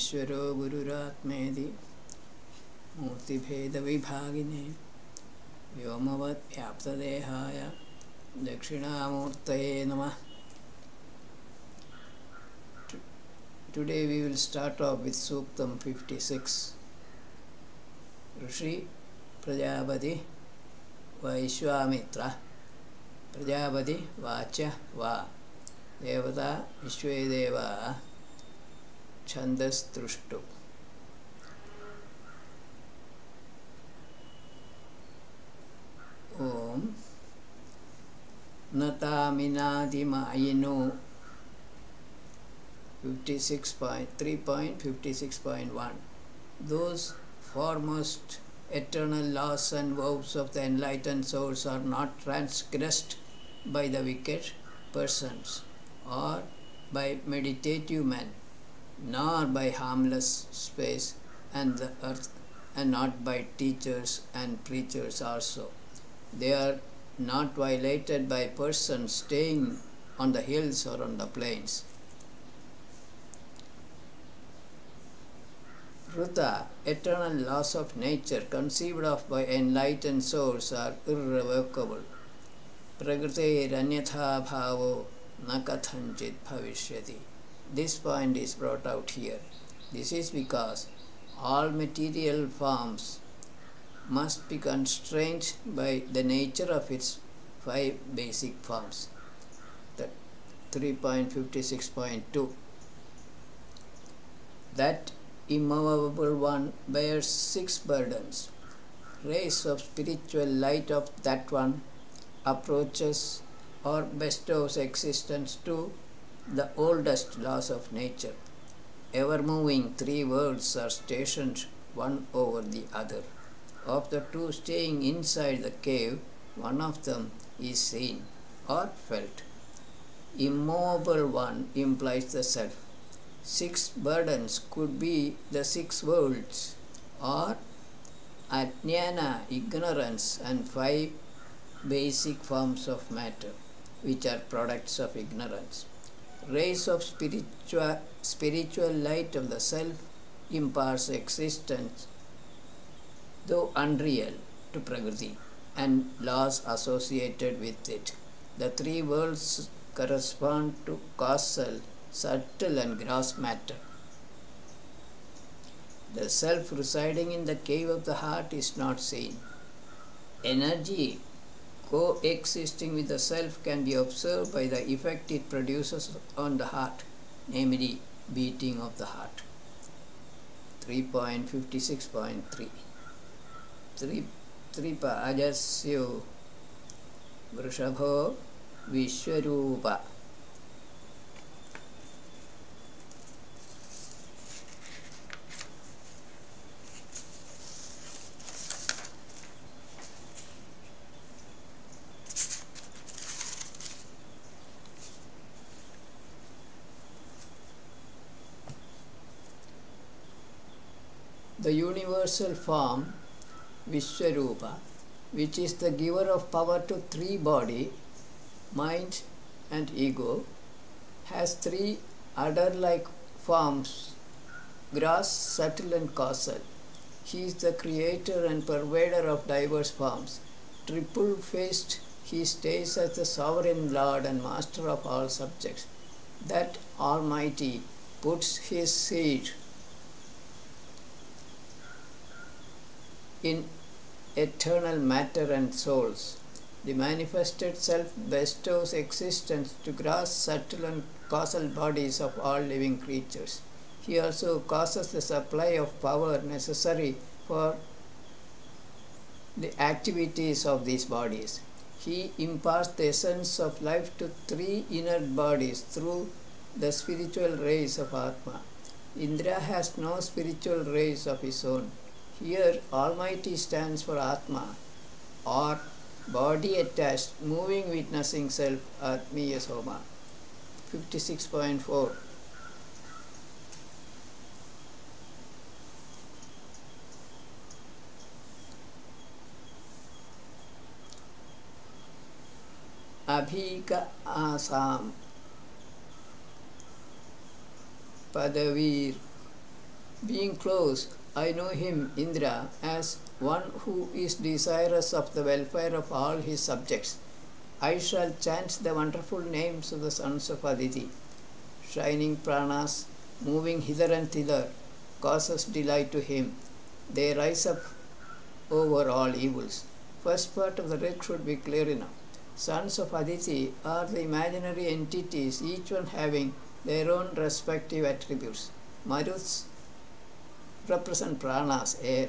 ईश्वरो गुरुरात्मेति मूर्तिभेदविभागिने व्योमवद्व्याप्तदेहाय दक्षिणामूर्तये नमः. Today we will start off with Suktam 56. Rishi Prajapati Vaishwamitra Prajapati Vacha Va Devata Vishvedeva Chandas Trushtu. Om Nataminadimayino 56.3.56.1. Those foremost eternal laws and vows of the enlightened souls are not transgressed by the wicked persons or by meditative men, nor by harmless space and the earth, and not by teachers and preachers also. They are not violated by persons staying on the hills or on the plains. Ruta, eternal laws of nature conceived of by enlightened souls are irrevocable. Prakrite ranyatha bhavo na kathanchit bhavishyati. This point is brought out here. This is because all material forms must be constrained by the nature of its five basic forms. 3.56.2. That immovable one bears 6 burdens. Rays of spiritual light of that one approaches or bestows existence to the oldest laws of nature. Ever moving 3 worlds are stationed one over the other. Of the 2 staying inside the cave, one of them is seen or felt. Immovable one implies the self. 6 burdens could be the 6 worlds, or ajnana, ignorance, and 5 basic forms of matter, which are products of ignorance. Rays of spiritual light of the self imparts existence, though unreal, to Prakriti and laws associated with it. The 3 worlds correspond to causal, subtle and gross matter. The self residing in the cave of the heart is not seen. Energy coexisting with the self can be observed by the effect it produces on the heart, namely beating of the heart. 3.56.3. Tripa ajasyo vrishabho vishwarupa. The universal form, Vishwarupa, which is the giver of power to 3 body, mind and ego, has 3 adder-like forms, gross, subtle and causal. He is the creator and pervader of diverse forms. Triple-faced, he stays as the sovereign lord and master of all subjects. That Almighty puts his seed in eternal matter and souls. The manifested self bestows existence to gross, subtle and causal bodies of all living creatures. He also causes the supply of power necessary for the activities of these bodies. He imparts the essence of life to 3 inert bodies through the spiritual rays of Atma. Indra has no spiritual rays of his own. Here, Almighty stands for Atma, or body attached, moving, witnessing self, Atmiya Soma. 56.4. Abhika Asam Padavir Being close, I know him, Indra, as one who is desirous of the welfare of all his subjects. I shall chant the wonderful names of the sons of Aditi. Shining pranas, moving hither and thither, causes delight to him. They rise up over all evils. First part of the rig should be clear enough. Sons of Aditi are the imaginary entities, each one having their own respective attributes. Maruts represent pranas, air.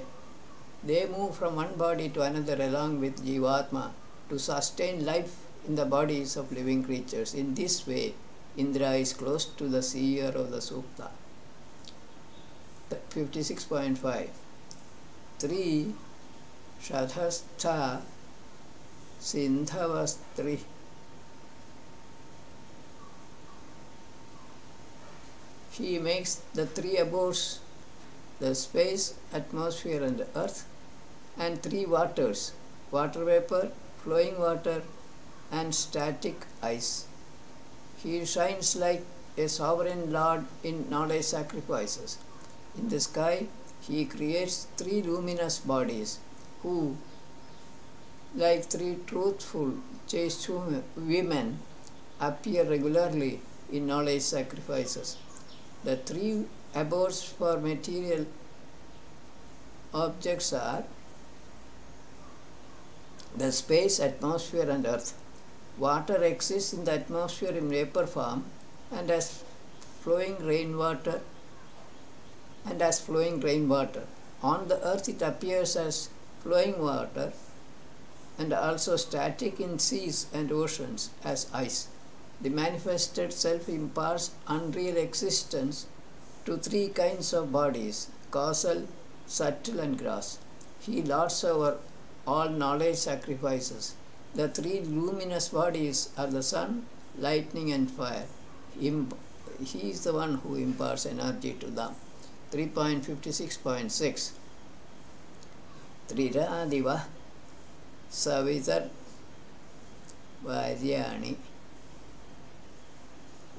They move from one body to another along with Jivatma to sustain life in the bodies of living creatures. In this way, Indra is close to the seer of the Sukta. 56.5. 3. Shadhastha Sindhavastri. He makes the three abodes, the space, atmosphere and earth, and three waters, water vapor, flowing water and static ice. He shines like a sovereign lord in knowledge sacrifices. In the sky, he creates three luminous bodies who, like three truthful, chaste women, appear regularly in knowledge sacrifices. The three abodes for material objects are the space, atmosphere and earth. Water exists in the atmosphere in vapor form and as flowing rainwater. On the earth it appears as flowing water and also static in seas and oceans as ice. The manifested self imparts unreal existence to three kinds of bodies, causal, subtle and gross. He lords over all knowledge sacrifices. The three luminous bodies are the sun, lightning and fire. He is the one who imparts energy to them. 3.56.6. Triradiva Savitar Varyani.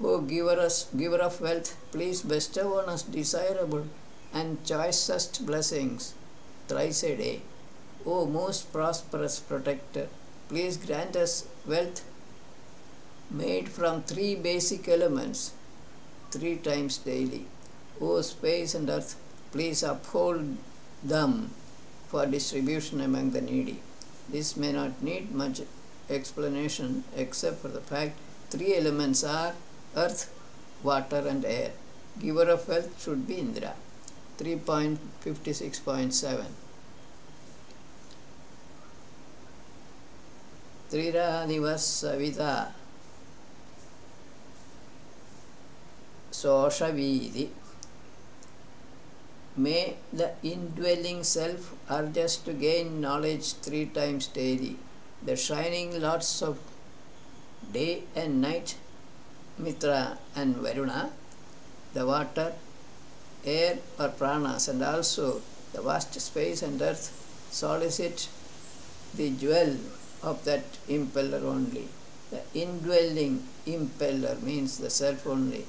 O giver of wealth, please bestow on us desirable and choicest blessings thrice a day. O most prosperous protector, please grant us wealth made from three basic elements 3 times daily. O space and earth, please uphold them for distribution among the needy. This may not need much explanation except for the fact three elements are earth, water and air. Giver of wealth should be Indra. 3.56.7. Triradivas Savita Soshavidi. May the indwelling self urge us to gain knowledge 3 times daily. The shining lords of day and night, Mitra and Varuna, the water, air or pranas, and also the vast space and earth solicit the jewel of that impeller only. The indwelling impeller means the self only.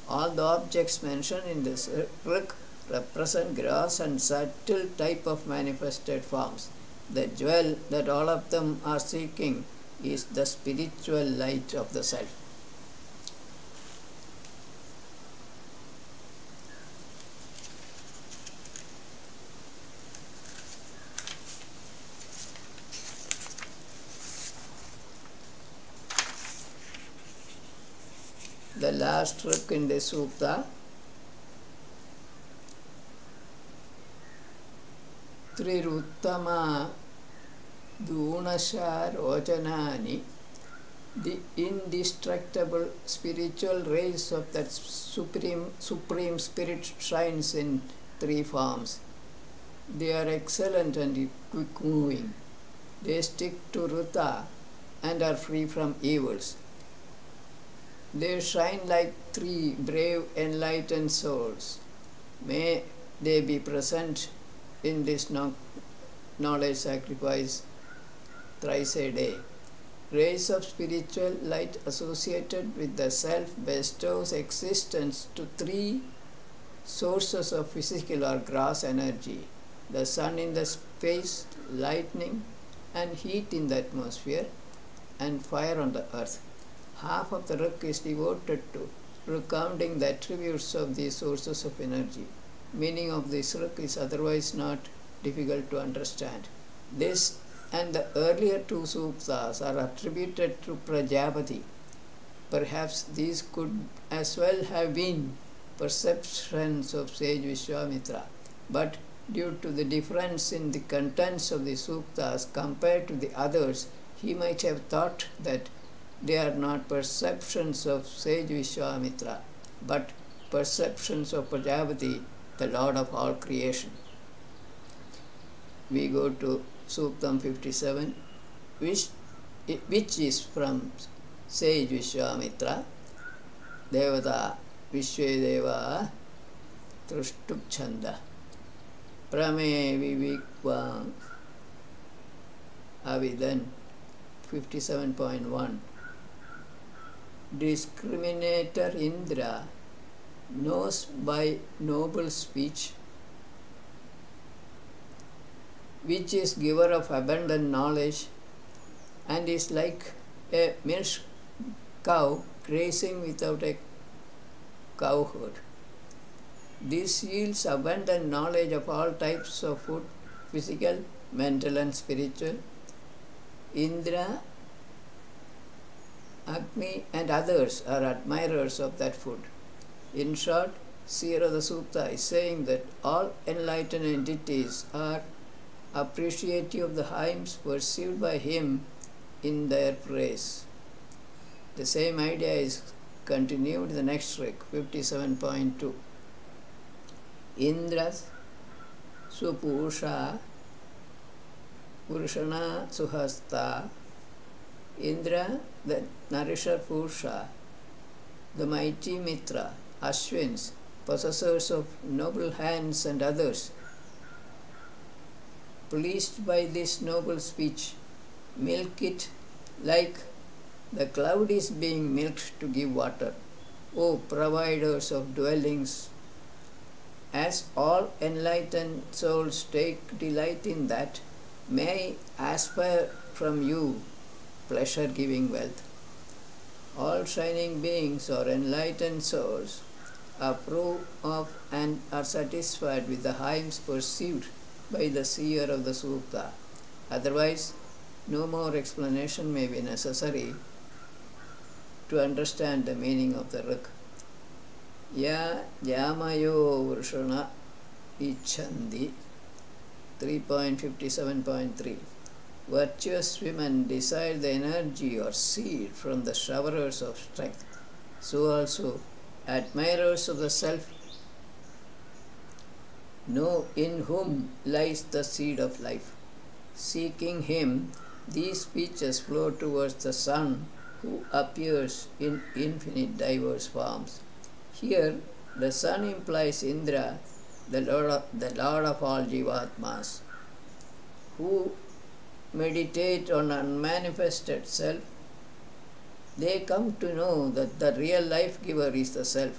All the objects mentioned in this rig represent gross and subtle type of manifested forms. The jewel that all of them are seeking is the spiritual light of the self. The last rig in the Sukta, Triruttama Dunasha Rojanani, the indestructible spiritual rays of that supreme spirit shines in 3 forms. They are excellent and quick moving. They stick to Ruta and are free from evils. They shine like 3 brave enlightened souls. May they be present in this knowledge sacrifice thrice a day. Rays of spiritual light associated with the self bestows existence to 3 sources of physical or gross energy, the sun in the space, lightning and heat in the atmosphere, and fire on the earth. Half of the Rig is devoted to recounting the attributes of these sources of energy. Meaning of this Rig is otherwise not difficult to understand. This and the earlier two suktas are attributed to Prajapati. Perhaps these could as well have been perceptions of sage Vishwamitra, but due to the difference in the contents of the suktas compared to the others, he might have thought that they are not perceptions of sage Vishwamitra, but perceptions of Prajapati, the Lord of all creation. We go to Suktam 57, which is from sage Vishwamitra. Devata Vishvedeva Trushtup Chanda Prame Vivikvam Avidan 57.1. Discriminator Indra knows by noble speech, which is giver of abundant knowledge, and is like a milch cow grazing without a cowherd. This yields abundant knowledge of all types of food, physical, mental and spiritual. Indra, Agni and others are admirers of that food. In short, seer of the Sukta is saying that all enlightened entities are appreciative of the hymns perceived by him in their praise. The same idea is continued in the next Rig, 57.2. Indras Supusha Purushana Suhasta. Indra, the nourisher Purusha, the mighty Mitra, Ashwins, possessors of noble hands and others, pleased by this noble speech, milk it like the cloud is being milked to give water. O providers of dwellings, as all enlightened souls take delight in that, may I aspire from you pleasure-giving wealth. All shining beings or enlightened souls approve of and are satisfied with the hymns perceived by the seer of the Sukta. Otherwise, no more explanation may be necessary to understand the meaning of the Rig. Ya Jamayo Vrishana Ichandi 3.57.3. Virtuous women desire the energy or seed from the showerers of strength. So also, admirers of the self know in whom lies the seed of life. Seeking him, these speeches flow towards the sun, who appears in infinite diverse forms. Here, the sun implies Indra, the Lord of all Jivatmas, who meditate on unmanifested self. They come to know that the real life giver is the self.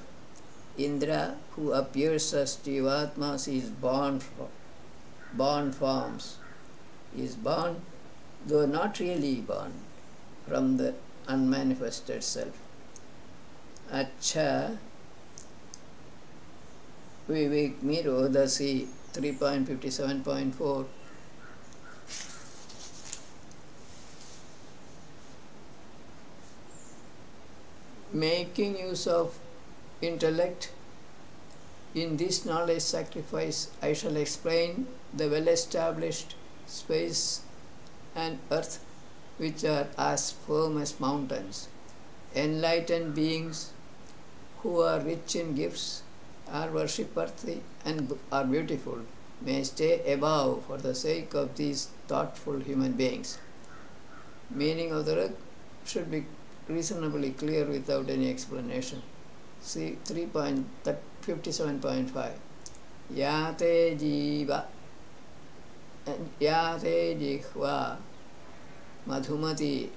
Indra, who appears as Jivatmas, is born forms, is born, though not really born, from the unmanifested self. Acha Vivek Mirodasi 3.57.4. Making use of intellect in this knowledge sacrifice, I shall explain the well-established space and earth, which are as firm as mountains. Enlightened beings who are rich in gifts, are worshipworthy and are beautiful, may stay above for the sake of these thoughtful human beings. Meaning of the Rig should be reasonably clear without any explanation. See 3.57.5. Yate jiva and yate jihva madhumati.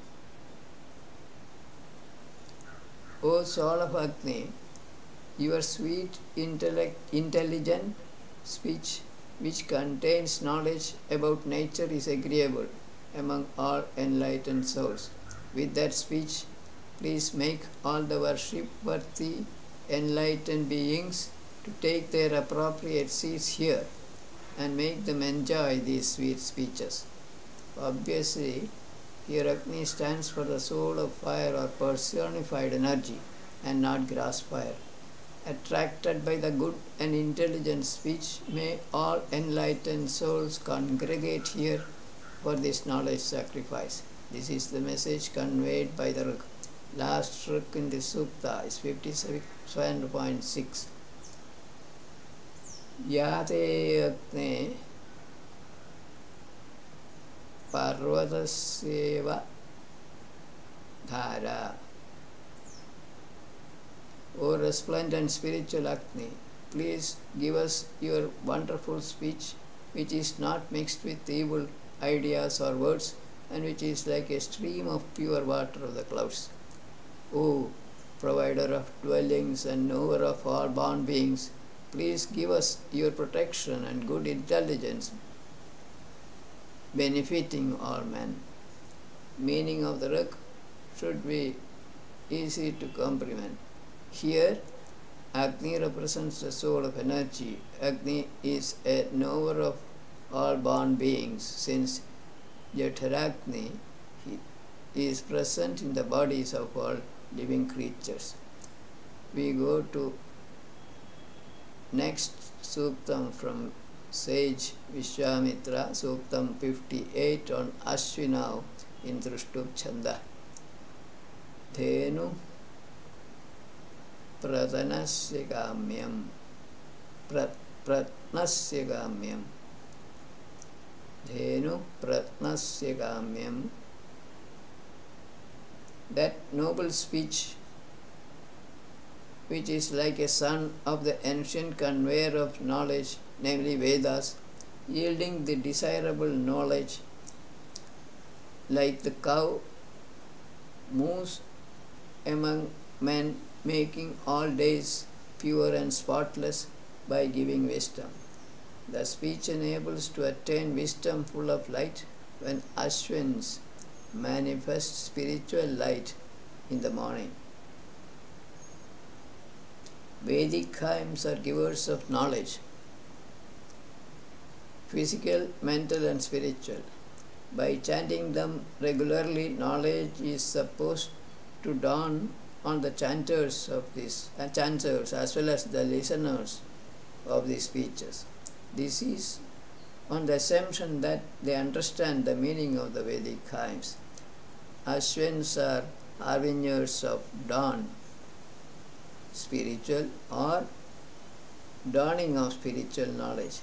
O soul of Agni, Your sweet, intelligent speech, which contains knowledge about nature, is agreeable among all enlightened souls. With that speech, please make all the worship-worthy enlightened beings to take their appropriate seats here and make them enjoy these sweet speeches. Obviously, here Agni stands for the soul of fire or personified energy and not grass fire. Attracted by the good and intelligent speech, may all enlightened souls congregate here for this knowledge sacrifice. This is the message conveyed by the Ruk. Last Ruk in the Sukta is 57.6. Yate Agne Parvataseva Dhara. O resplendent spiritual Agni, please give us your wonderful speech, which is not mixed with evil ideas or words, and which is like a stream of pure water of the clouds. O provider of dwellings and knower of all born beings, please give us your protection and good intelligence, benefiting all men. Meaning of the Ruk should be easy to comprehend. Here, Agni represents the soul of energy. Agni is a knower of all born beings, since Jataragni is present in the bodies of all living creatures. We go to next Suktam from sage Vishwamitra, Suktam 58 on Ashwinav in Drushtub Chanda. Dhenu Pratnasya Gamyam. Pratnasya Gamyam. Dhenu Pratnasya Gamyam. That noble speech, which is like a son of the ancient conveyor of knowledge, namely Vedas, yielding the desirable knowledge, like the cow moves among men, making all days pure and spotless by giving wisdom. The speech enables to attain wisdom full of light when Ashwins manifest spiritual light in the morning. Vedic hymns are givers of knowledge, physical, mental and spiritual. By chanting them regularly, knowledge is supposed to dawn on the chanters of these chanters as well as the listeners of these speeches. This is on the assumption that they understand the meaning of the Vedic hymns. Ashwins are harbingers of dawn, spiritual or dawning of spiritual knowledge.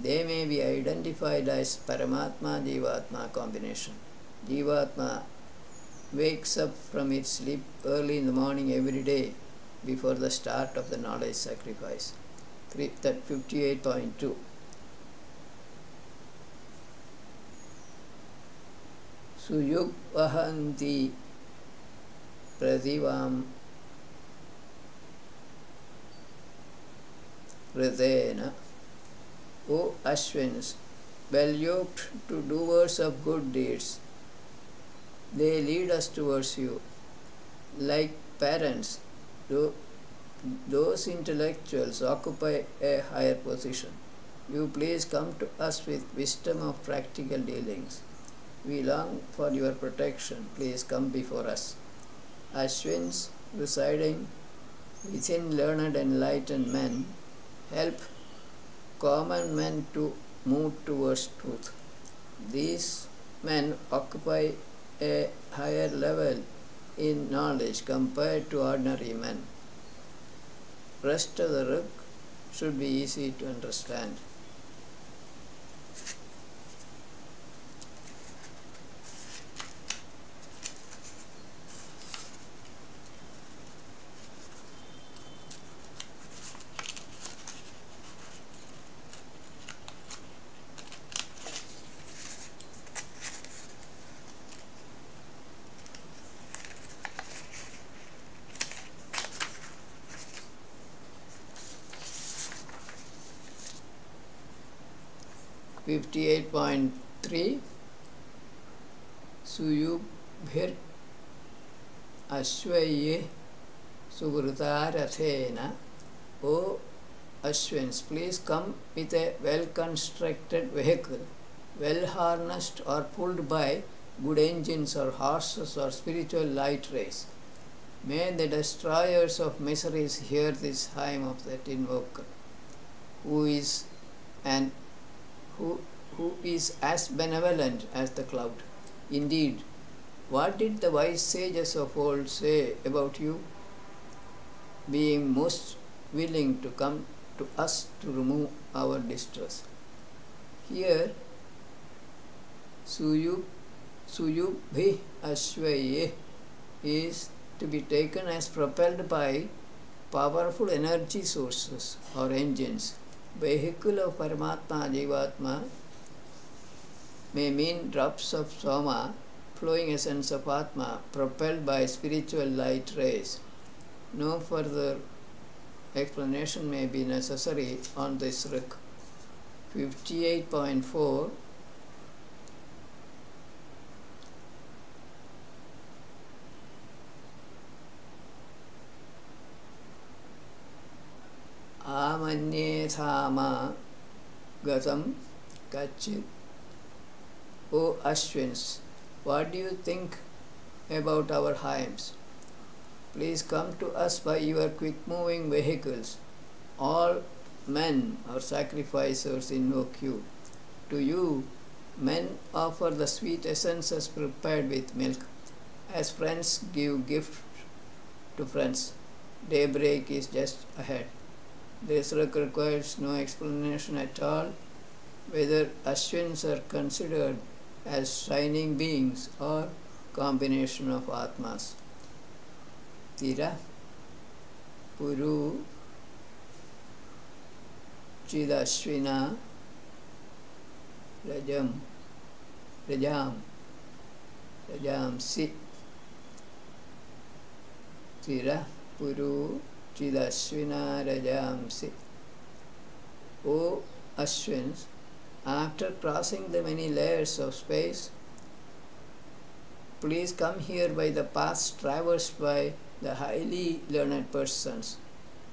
They may be identified as Paramatma-Jivatma combination. Jivatma wakes up from its sleep early in the morning every day before the start of the knowledge sacrifice. 58.2. Suyug vahanti pradivam Hridena. O Ashwins, well yoked to doers of good deeds, they lead us towards you. Like parents, those intellectuals occupy a higher position. You please come to us with wisdom of practical dealings. We long for your protection. Please come before us. Ashwins residing within learned enlightened men help common men to move towards truth. These men occupy a higher level in knowledge compared to ordinary men. Rest of the Ruk should be easy to understand. 58.3 Suyubhir Ashvaye Sugrutarathena. O Ashwins, please come with a well-constructed vehicle, well harnessed or pulled by good engines or horses or spiritual light rays. May the destroyers of miseries hear this hymn of that invoker, who is as benevolent as the cloud. Indeed, what did the wise sages of old say about you? Being most willing to come to us to remove our distress. Here, Suyubhi Ashvaye is to be taken as propelled by powerful energy sources or engines. Vehicle of Paramatma Jivatma may mean drops of Soma, flowing essence of Atma, propelled by spiritual light rays. No further explanation may be necessary on this rik. 58.4 Amanyethama Gatam Kachit. O Ashwins, what do you think about our hymns? Please come to us by your quick-moving vehicles. All men or sacrificers invoke you. To you, men offer the sweet essences prepared with milk, as friends give gifts to friends. Daybreak is just ahead. This requires no explanation at all whether Ashwins are considered as shining beings or combination of Atmas. Tira Puru Chidashvina Rajam Si. Tira Puru Chidashvina Rajam Si. O Ashwins, after crossing the many layers of space, please come here by the paths traversed by the highly learned persons.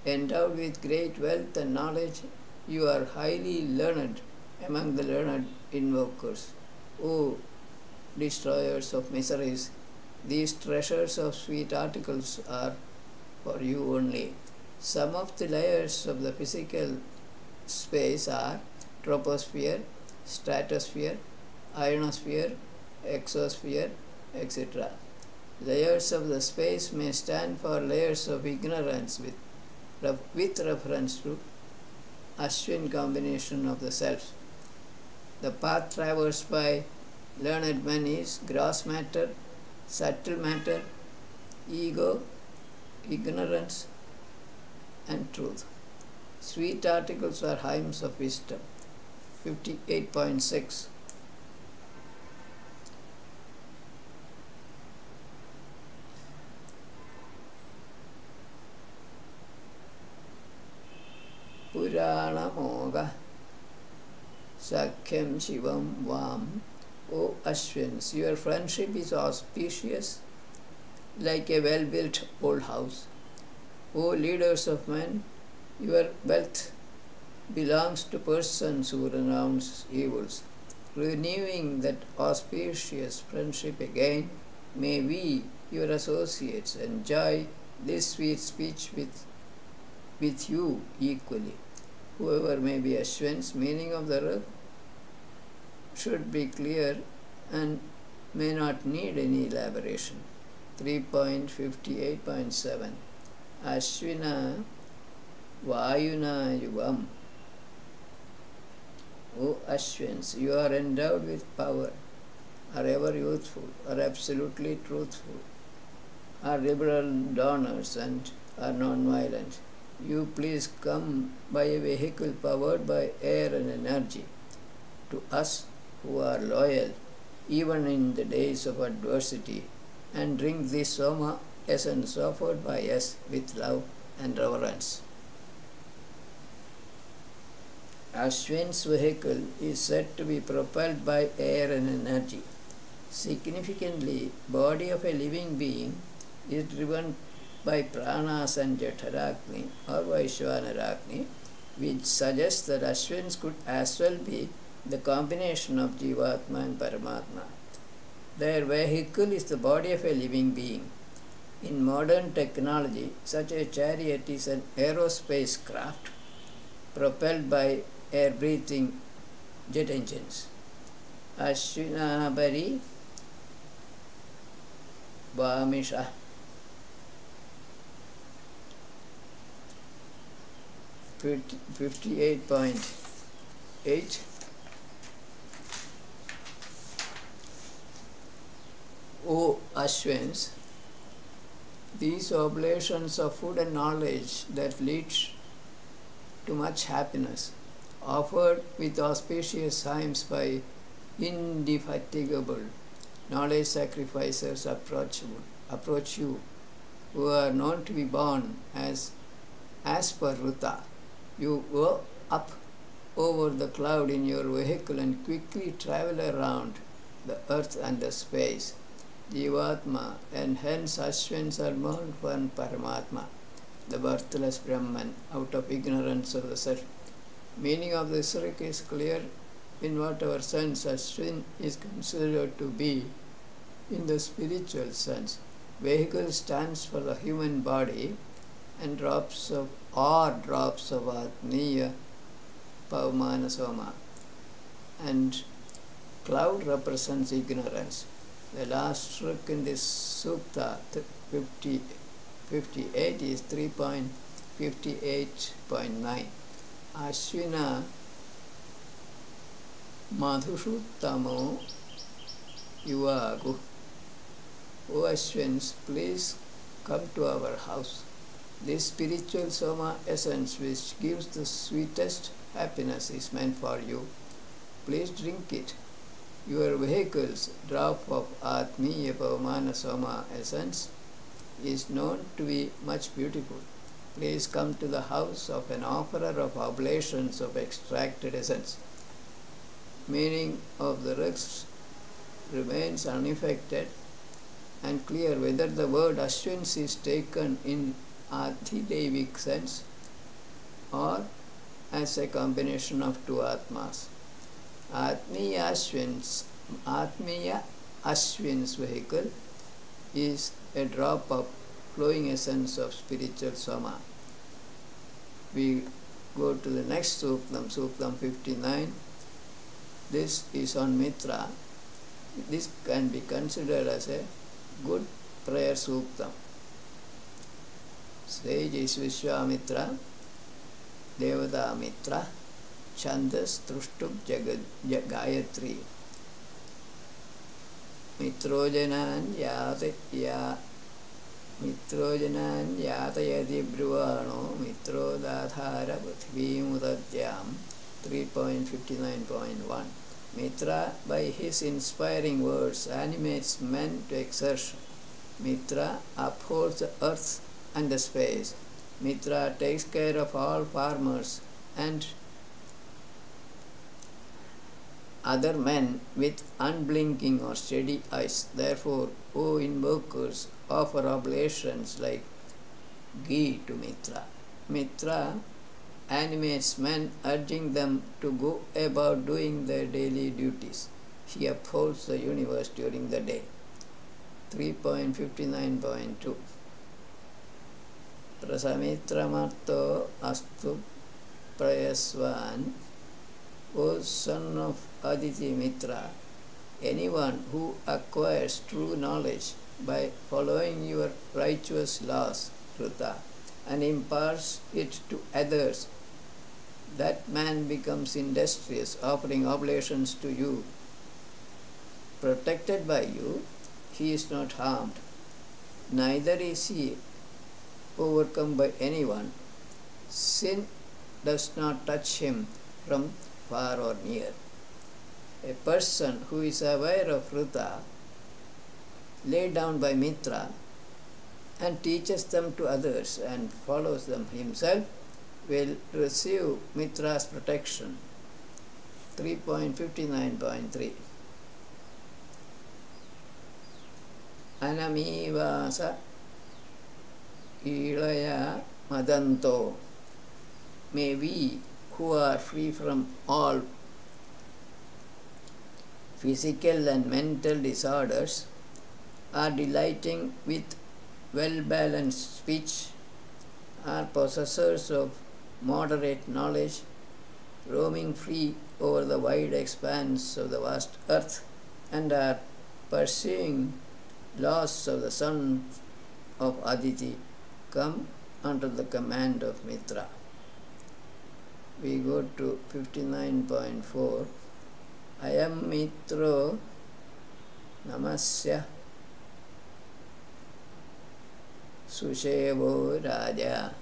Endowed with great wealth and knowledge, you are highly learned among the learned invokers. O destroyers of miseries, these treasures of sweet articles are for you only. Some of the layers of the physical space are troposphere, stratosphere, ionosphere, exosphere, etc. Layers of the space may stand for layers of ignorance with reference to Ashwin combination of the self. The path traversed by learned men is gross matter, subtle matter, ego, ignorance, and truth. Sweet articles are hymns of wisdom. 58.6 Purana Moga Sakhyam Shivam Vam. O Ashwins, your friendship is auspicious like a well-built old house. O leaders of men, your wealth belongs to persons who renounce evils. Renewing that auspicious friendship again, may we, your associates, enjoy this sweet speech with you equally. Whoever may be Ashwins, meaning of the rik should be clear and may not need any elaboration. 3.58.7 Ashwina Vayuna Yuvam. O Ashwins, you are endowed with power, are ever youthful, are absolutely truthful, are liberal donors, and are non-violent. You please come by a vehicle powered by air and energy to us who are loyal even in the days of adversity, and drink this Soma essence offered by us with love and reverence. Ashwin's vehicle is said to be propelled by air and energy. Significantly, body of a living being is driven by pranas and Jఠragni or Vaishvanaragni, which suggests that Ashwins could as well be the combination of Jivatma and Paramatma. Their vehicle is the body of a living being. In modern technology, such a chariot is an aerospace craft propelled by air-breathing jet engines. Ashwinabari Vamisha 58.8. O Ashwins, these oblations of food and knowledge that leads to much happiness, offered with auspicious hymns by indefatigable knowledge sacrificers approach you, who are known to be born as per Ruta. You go up over the cloud in your vehicle and quickly travel around the earth and the space. Jivatma, and hence Ashwins are born from Paramatma, the birthless Brahman, out of ignorance of the self. Meaning of this slok is clear in whatever sense Ashwin is considered to be in the spiritual sense. Vehicle stands for the human body, and drops of Atmiya Pavamana Soma, and cloud represents ignorance. The last slok in this Sukta 58 is 3.58.9. Ashwina Madhushuttamo Yuvagu. O Ashwins, please come to our house. This spiritual Soma essence, which gives the sweetest happiness, is meant for you. Please drink it. Your vehicle's drop of Atmiya Pavamana Soma essence is known to be much beautiful. Please come to the house of an offerer of oblations of extracted essence. Meaning of the rest remains unaffected and clear whether the word Ashwins is taken in Adhidevic sense or as a combination of two Atmas. Atmiya Ashwin's vehicle is a drop of flowing essence of spiritual Soma. We go to the next Suktam 59. This is on Mitra. This can be considered as a good prayer Suktam. Sage is Vishwamitra, Devata Mitra, Chandas Trushtum Gayatri. Mitrojanan Yatayadi Bruvano Mitrodadhara Prithvimutatyam 3.59.1. Mitra, by his inspiring words, animates men to exertion. Mitra upholds the earth and the space. Mitra takes care of all farmers and other men with unblinking or steady eyes. Therefore, O invokers, offer oblations like ghee to Mitra. Mitra animates men, urging them to go about doing their daily duties. He upholds the universe during the day. 3.59.2. Prasamitramarto astu prayasvan. O son of Aditi Mitra, anyone who acquires true knowledge by following your righteous laws, Ruta, and imparts it to others, that man becomes industrious, offering oblations to you. Protected by you, he is not harmed. Neither is he overcome by anyone. Sin does not touch him from far or near. A person who is aware of Ruta, laid down by Mitra, and teaches them to others and follows them himself, will receive Mitra's protection. 3.59.3 Anamivasa Ilaya Madanto. May we, who are free from all physical and mental disorders, are delighting with well-balanced speech, are possessors of moderate knowledge, roaming free over the wide expanse of the vast earth, and are pursuing laws of the son of Aditi, come under the command of Mitra. We go to 59.4. Ayam Mitro Namasya Sushevo Raja.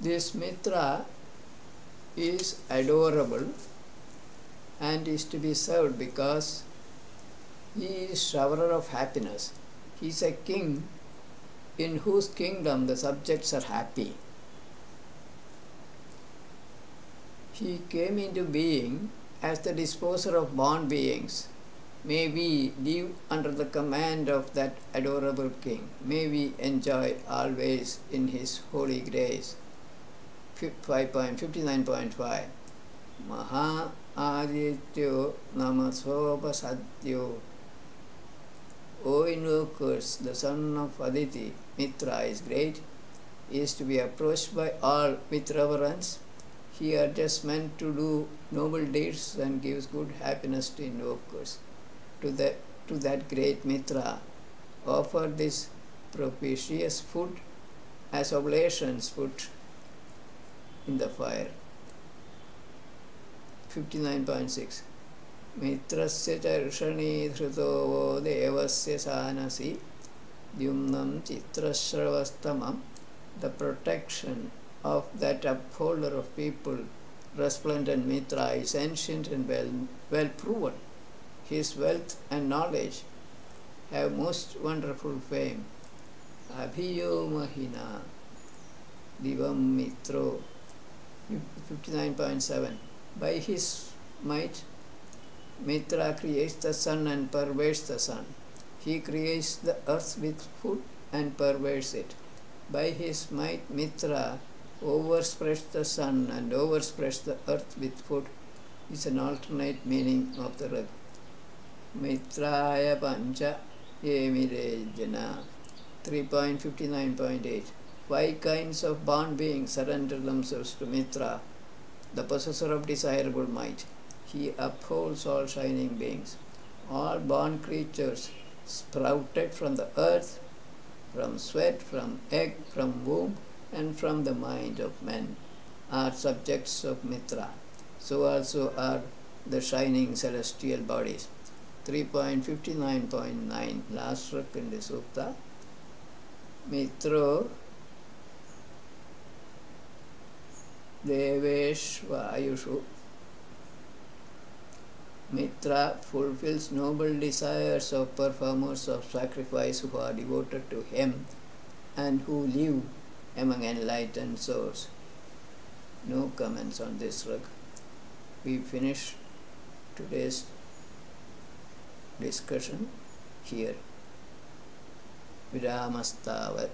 This Mitra is adorable and is to be served because he is showerer of happiness. He is a king in whose kingdom the subjects are happy. He came into being as the disposer of born beings. May we live under the command of that adorable king. May we enjoy always in his holy grace. 59.5 Maha Adityo Namasopasadyo. O invokers, the son of Aditi, Mitra is great, is to be approached by all with reverence. He are just meant to do noble deeds and gives good happiness to invokers. To that great Mitra, offer this propitious food as oblations put in the fire. 59.6 Mitrasya charshani dhruto devasya sanasi dyumnam chitrashravastamam. The protection of that upholder of people, resplendent Mitra, is ancient and well proven. His wealth and knowledge have most wonderful fame. Abhiyo Mahina Divam Mitro. 59.7 By his might, Mitra creates the sun and perverts the sun. He creates the earth with food and perverts it. By his might, Mitra overspreads the sun and overspreads the earth with food is an alternate meaning of the word. Mitraya Pancha Yemire Jana. 3.59.8 5 kinds of born beings surrender themselves to Mitra, the possessor of desirable might. He upholds all shining beings. All born creatures sprouted from the earth, from sweat, from egg, from womb, and from the mind of men are subjects of Mitra. So also are the shining celestial bodies. 3.59.9 last stroke in the Sutta. Mitro Deveshvayushu. Mitra fulfills noble desires of performers of sacrifice who are devoted to him and who live among enlightened souls. No comments on this rug. We finish today's discussion here. Viramastavat.